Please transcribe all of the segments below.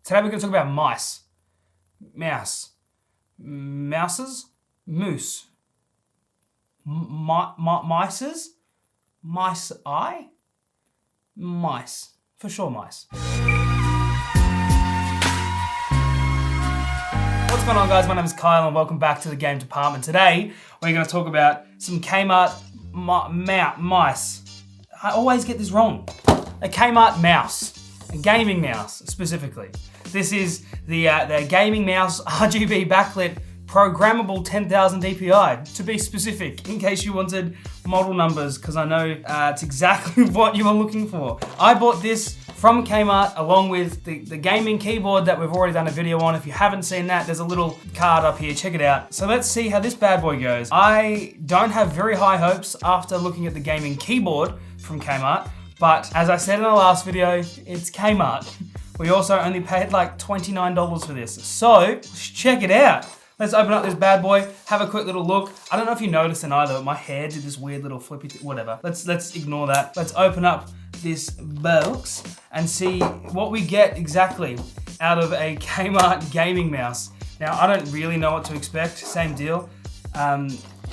Today we're going to talk about mice. Mouse. Mouses? Moose. Mices? Mice eye? Mice. For sure mice. What's going on, guys? My name is Kyle and welcome back to the game department. Today we're going to talk about some Kmart mice. I always get this wrong. A Kmart mouse. A gaming mouse, specifically. This is the Gaming Mouse RGB backlit programmable 10,000 DPI, to be specific, in case you wanted model numbers, because I know it's exactly what you were looking for. I bought this from Kmart along with the gaming keyboard that we've already done a video on. If you haven't seen that, there's a little card up here, check it out. So let's see how this bad boy goes. I don't have very high hopes after looking at the gaming keyboard from Kmart, but as I said in the last video, it's Kmart. We also only paid like $29 for this. So, let's check it out. Let's open up this bad boy, have a quick little look. I don't know if you noticed in either, but my hair did this weird little flippy, whatever. Let's ignore that. Let's open up this box and see what we get exactly out of a Kmart gaming mouse. Now, I don't really know what to expect, same deal.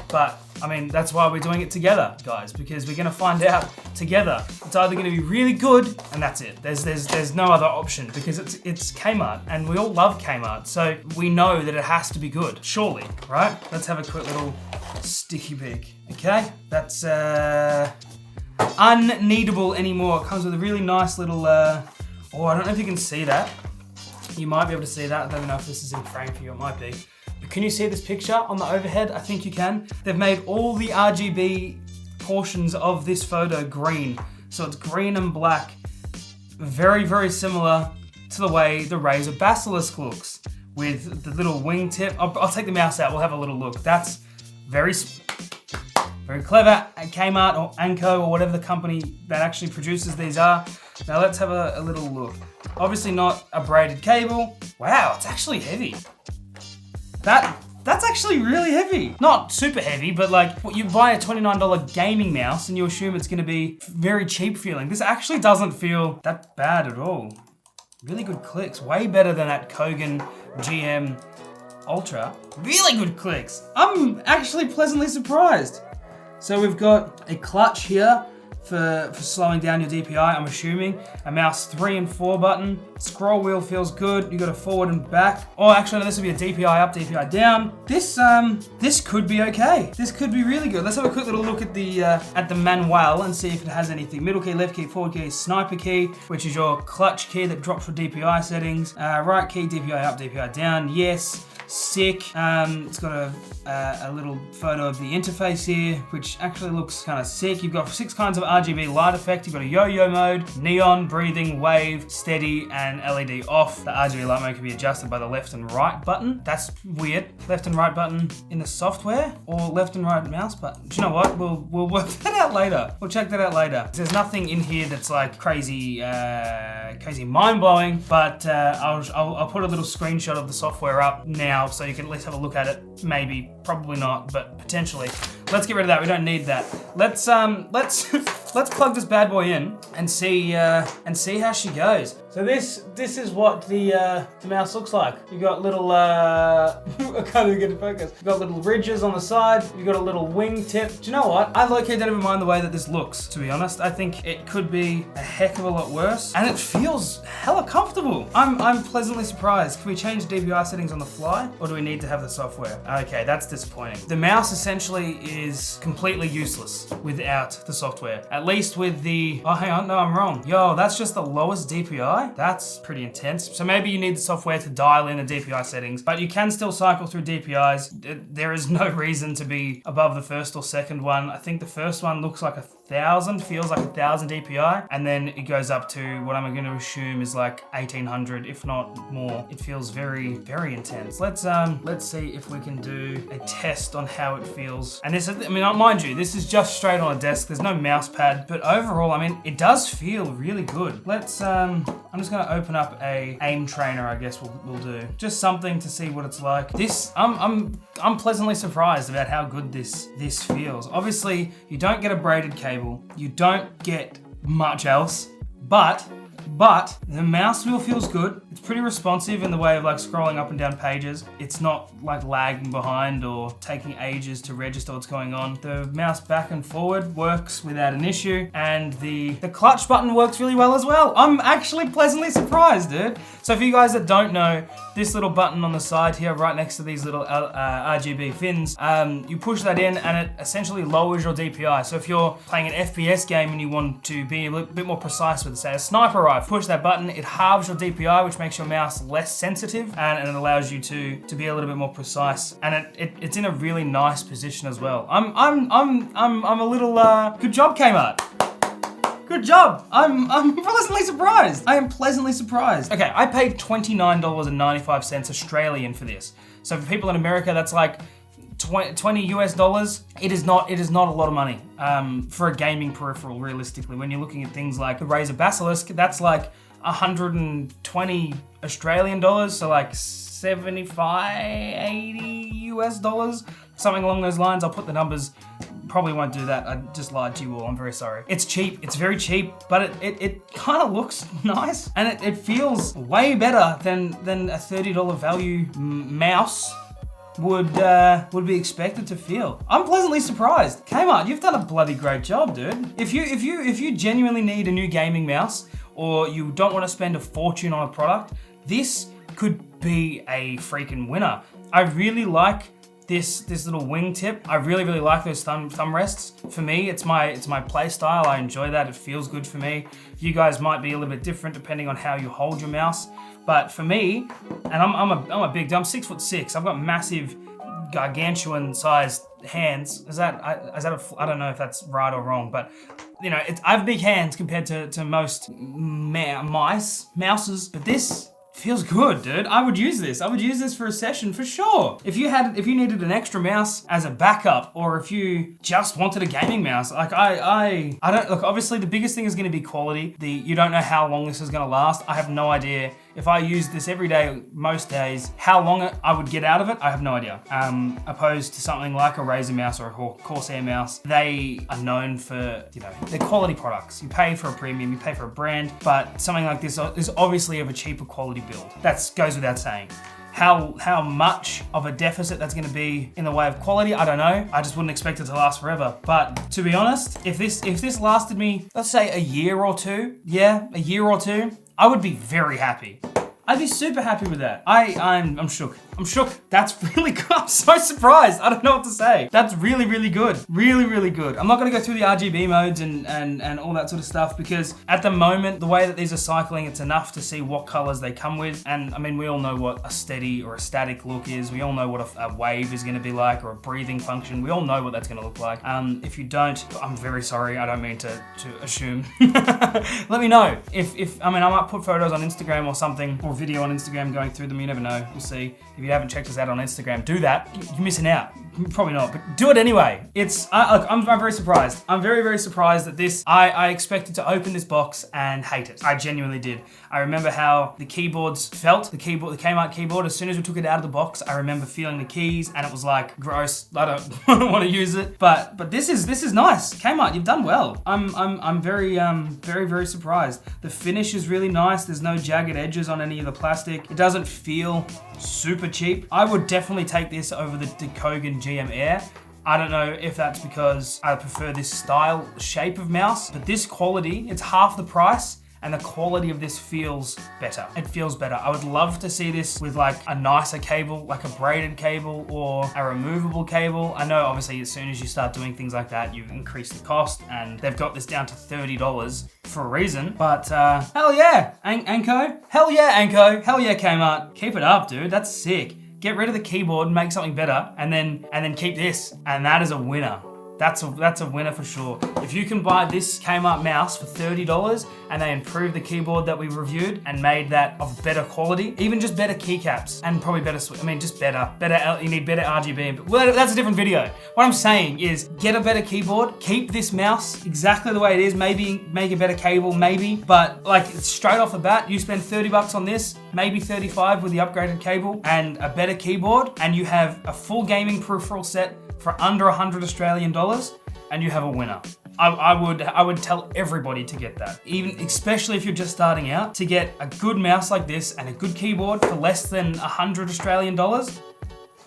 But I mean, that's why we're doing it together, guys, because we're gonna find out together. It's either gonna be really good, and that's it. There's no other option, because it's Kmart, and we all love Kmart, so we know that it has to be good, surely, right? Let's have a quick little sticky peek, okay? That's unneedable anymore. It comes with a really nice little, oh, I don't know if you can see that. You might be able to see that. I don't know if this is in frame for you, it might be. Can you see this picture on the overhead? I think you can. They've made all the RGB portions of this photo green. So it's green and black. Very, very similar to the way the Razer Basilisk looks, with the little wingtip. I'll take the mouse out, we'll have a little look. That's very clever at Kmart or Anko or whatever the company that actually produces these are. Now let's have a little look. Obviously not a braided cable. Wow, it's actually heavy. That's actually really heavy. Not super heavy, but like you buy a $29 gaming mouse and you assume it's gonna be very cheap feeling. This actually doesn't feel that bad at all. Really good clicks, way better than that Kogan GM Ultra. Really good clicks. I'm actually pleasantly surprised. So we've got a clutch here for slowing down your DPI, I'm assuming. A mouse 3 and 4 button. Scroll wheel feels good. You got a forward and back. Oh, actually, no, this would be a DPI up, DPI down. This could be okay. This could be really good. Let's have a quick little look at the manual and see if it has anything. Middle key, left key, forward key, sniper key, which is your clutch key that drops your DPI settings. Right key, DPI up, DPI down. Yes. Sick. It's got a little photo of the interface here, which actually looks kind of sick. You've got 6 kinds of RGB light effect. You've got a yo-yo mode, neon, breathing, wave, steady, and LED off. The RGB light mode can be adjusted by the left and right button. That's weird. Left and right button in the software, or left and right mouse button. Do you know what? We'll work that out later. We'll check that out later. There's nothing in here that's like crazy mind-blowing, but I'll put a little screenshot of the software up now, so you can at least have a look at it. Maybe, probably not, but potentially. Let's get rid of that. We don't need that. Let's let's plug this bad boy in and see how she goes. So this is what the mouse looks like. You got little I can't even get it focused. You got little ridges on the side. You got a little wing tip. Do you know what? I low-key don't even mind the way that this looks, to be honest. I think it could be a heck of a lot worse, and it feels hella comfortable. I'm pleasantly surprised. Can we change DPI settings on the fly, or do we need to have the software? Okay, that's disappointing. The mouse essentially is completely useless without the software. At least with the, oh hang on, no, I'm wrong. Yo, that's just the lowest DPI? That's pretty intense. So maybe you need the software to dial in the DPI settings, but you can still cycle through DPIs. There is no reason to be above the first or second one. I think the first one looks like 1,000, feels like 1,000 DPI, and then it goes up to what I'm going to assume is like 1,800, if not more. It feels very, very intense. Let's see if we can do a test on how it feels. And this is, I mean, mind you, this is just straight on a desk. There's no mouse pad, but overall, I mean, it does feel really good. Let's, I'm just going to open up a aim trainer, I guess we'll do. Just something to see what it's like. This, I'm pleasantly surprised about how good this feels. Obviously, you don't get a braided cable. You don't get much else, but but the mouse wheel feels good. It's pretty responsive in the way of like scrolling up and down pages. It's not like lagging behind or taking ages to register what's going on. The mouse back and forward works without an issue, and the clutch button works really well as well. I'm actually pleasantly surprised, dude. So for you guys that don't know, this little button on the side here, right next to these little RGB fins, you push that in and it essentially lowers your DPI. So if you're playing an FPS game and you want to be a little bit more precise with, say, a sniper rifle, push that button, it halves your DPI, which makes your mouse less sensitive, and it allows you to be a little bit more precise. And it's in a really nice position as well. I'm a little good job, Kmart. Good job. I'm pleasantly surprised. I am pleasantly surprised. Okay, I paid $29.95 Australian for this. So for people in America, that's like 20 US dollars. It is not a lot of money for a gaming peripheral, realistically. When you're looking at things like the Razer Basilisk, that's like 120 Australian dollars, so like 75, 80 US dollars, something along those lines. I'll put the numbers. Probably won't do that. I just lied to you all. I'm very sorry. It's cheap. It's very cheap, but it kind of looks nice, and it feels way better than a $30 value mouse would be expected to feel. I'm pleasantly surprised. Kmart, you've done a bloody great job, dude. If you genuinely need a new gaming mouse, or you don't want to spend a fortune on a product, this could be a freaking winner. I really like this little wingtip. I really like those thumb rests. For me, it's my play style. I enjoy that. It feels good for me. You guys might be a little bit different depending on how you hold your mouse. But for me, and I'm a big dude, I'm 6'6". I've got massive, gargantuan sized hands. I don't know if that's right or wrong, but you know, I have big hands compared to most mouses. But this feels good, dude. I would use this. I would use this for a session for sure. If you needed an extra mouse as a backup, or if you just wanted a gaming mouse, like I don't look. Obviously, the biggest thing is going to be quality. You don't know how long this is going to last. I have no idea. If I used this every day, most days, how long I would get out of it, I have no idea. Opposed to something like a Razer mouse or a Corsair mouse, they are known for, you know, their quality products. You pay for a premium, you pay for a brand, but something like this is obviously of a cheaper quality build. That goes without saying. How much of a deficit that's going to be in the way of quality, I don't know. I just wouldn't expect it to last forever. But to be honest, if this lasted me, let's say a year or two, I would be very happy. I'd be super happy with that. I'm shook. I'm shook. That's really good. I'm so surprised. I don't know what to say. That's really good. Really good. I'm not gonna go through the RGB modes and all that sort of stuff, because at the moment, the way that these are cycling, it's enough to see what colors they come with. And I mean, we all know what a steady or a static look is. We all know what a wave is gonna be like, or a breathing function. We all know what that's gonna look like. If you don't, I'm very sorry. I don't mean to assume. Let me know. I might put photos on Instagram or something, or video on Instagram going through them. You never know. We'll see. If you haven't checked us out on Instagram, do that. You're missing out. Probably not, but do it anyway. I'm very surprised. I'm very surprised that this. I expected to open this box and hate it. I genuinely did. I remember how the keyboards felt. The Kmart keyboard. As soon as we took it out of the box, I remember feeling the keys, and it was like gross. I don't want to use it. But this is nice. Kmart, you've done well. I'm very surprised. The finish is really nice. There's no jagged edges on any of the plastic. It doesn't feel super cheap. I would definitely take this over the Kogan GM Air. I don't know if that's because I prefer this style, shape of mouse, but this quality, it's half the price, and the quality of this feels better. It feels better. I would love to see this with like a nicer cable, like a braided cable or a removable cable. I know obviously as soon as you start doing things like that, you increase the cost, and they've got this down to $30 for a reason. But hell yeah, Anko. Hell yeah, Anko. Hell yeah, Kmart. Keep it up, dude. That's sick. Get rid of the keyboard and make something better, and then keep this, and that is a winner. That's a winner for sure. If you can buy this Kmart mouse for $30 and they improve the keyboard that we reviewed and made that of better quality, even just better keycaps and probably better, just better, you need better RGB. Well, that's a different video. What I'm saying is get a better keyboard, keep this mouse exactly the way it is, maybe make a better cable, maybe, but like straight off the bat, you spend $30 on this, maybe 35 with the upgraded cable and a better keyboard, and you have a full gaming peripheral set for under 100 Australian dollars, and you have a winner. I would tell everybody to get that. Even, especially if you're just starting out, to get a good mouse like this and a good keyboard for less than 100 Australian dollars.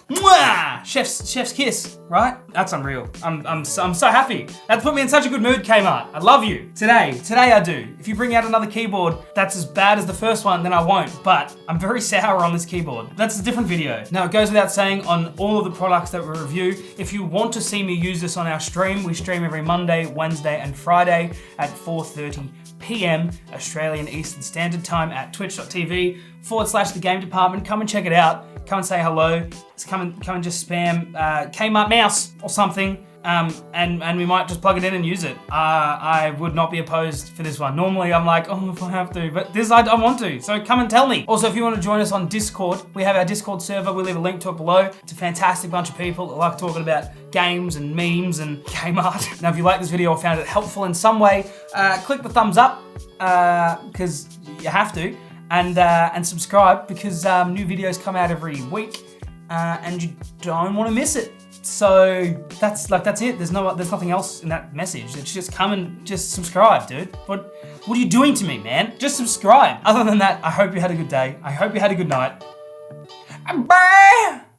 Mwah! Chef's kiss, right? That's unreal. I'm so happy. That's put me in such a good mood, Kmart. I love you. Today I do. If you bring out another keyboard that's as bad as the first one, then I won't. But I'm very sour on this keyboard. That's a different video. Now, it goes without saying, on all of the products that we review, if you want to see me use this on our stream, we stream every Monday, Wednesday, and Friday at 4:30 p.m. Australian Eastern Standard Time at twitch.tv/The Game Department. Come and check it out. Come and say hello. Come and just spam Kmart Mouse or something, and we might just plug it in and use it. I would not be opposed for this one. Normally I'm like, oh, if I have to, but this I want to, so come and tell me. Also, if you want to join us on Discord, we have our Discord server. We'll leave a link to it below. It's a fantastic bunch of people that like talking about games and memes and Kmart. Now, if you like this video or found it helpful in some way, click the thumbs up, because you have to. And subscribe, because new videos come out every week, and you don't want to miss it. So that's it. There's nothing else in that message. It's just come and just subscribe, dude. What are you doing to me, man? Just subscribe. Other than that, I hope you had a good day. I hope you had a good night. Bye.